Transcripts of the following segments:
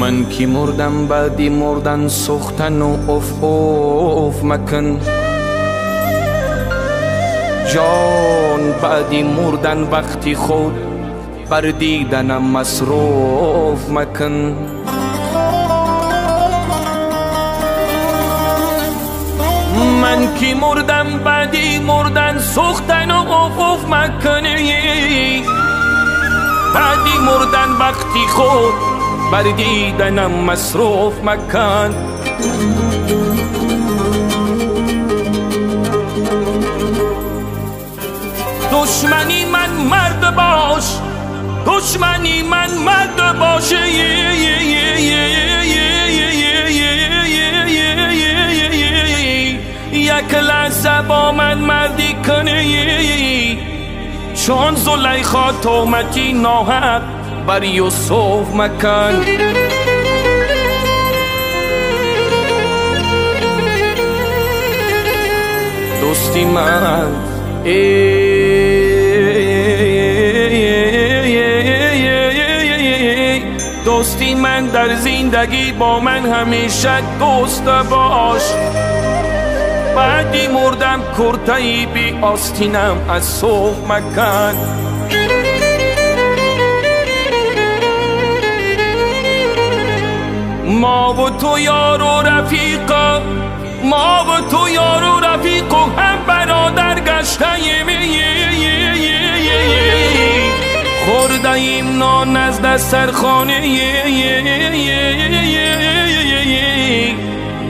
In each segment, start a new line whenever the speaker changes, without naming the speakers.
من کی مردم بعدی مردن سختن و اف مکن جان بعدی مردن وقتی خود بر دیدنم مصروف مکن من کی مردم بعدی مردن سختن و اف مکنی بعدی مردن وقتی خود بر دیدنم مصروف مکن دشمنی من مرد باش دشمنی من مرد باشه یک لحظه با من مردی کنی چون زلیخا تومتی ناحق بر یوسف مکن دوستی من دوستی من در زندگی با من همیشه دوست باش بعدی مردم کرتهی بی آستینم از صبح مکن ما و تو یار و رفیقا ما و تو یار و رفیق و هم برادر گشتهیم خوردهیم نان از دست سرخانه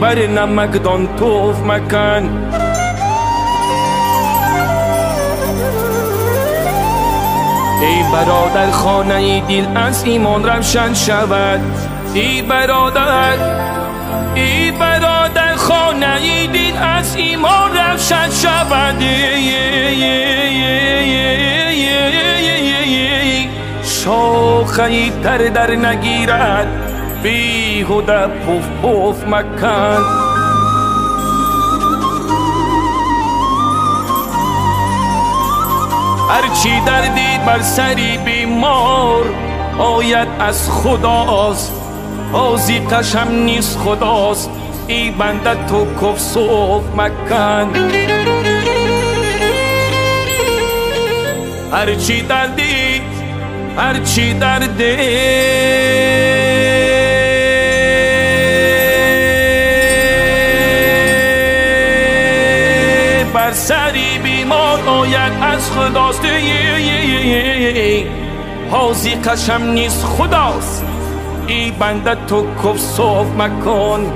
بر نمکدان توف مکن ای برادر خانه دل از ایمان روشن شود ای برادر خانه دل از ایمان روشن شود شاخه تر در نگیرد بیهوده پوف مکن هرچی دردی بر سری بیمار آید از خداست آزیقش هم نیست خداست ای بنده تو کف صوف مکن هرچی دردی بر سری بیمار آید از خداست حاضی قشم نیست خداست ای بنده تو کف صوف مکن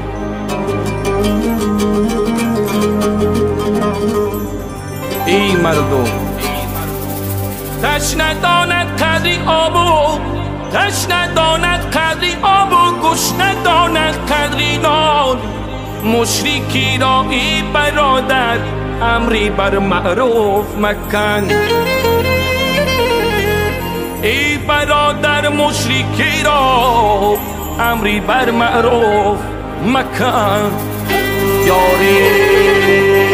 ای مردم تشنه داند قدری آبو تشنه داند قدری آبو گشنه داند قدری نان مشرکی را ای برادر امری بر معروف مکن ای برادر مشرکی را امری بر معروف مکن یاری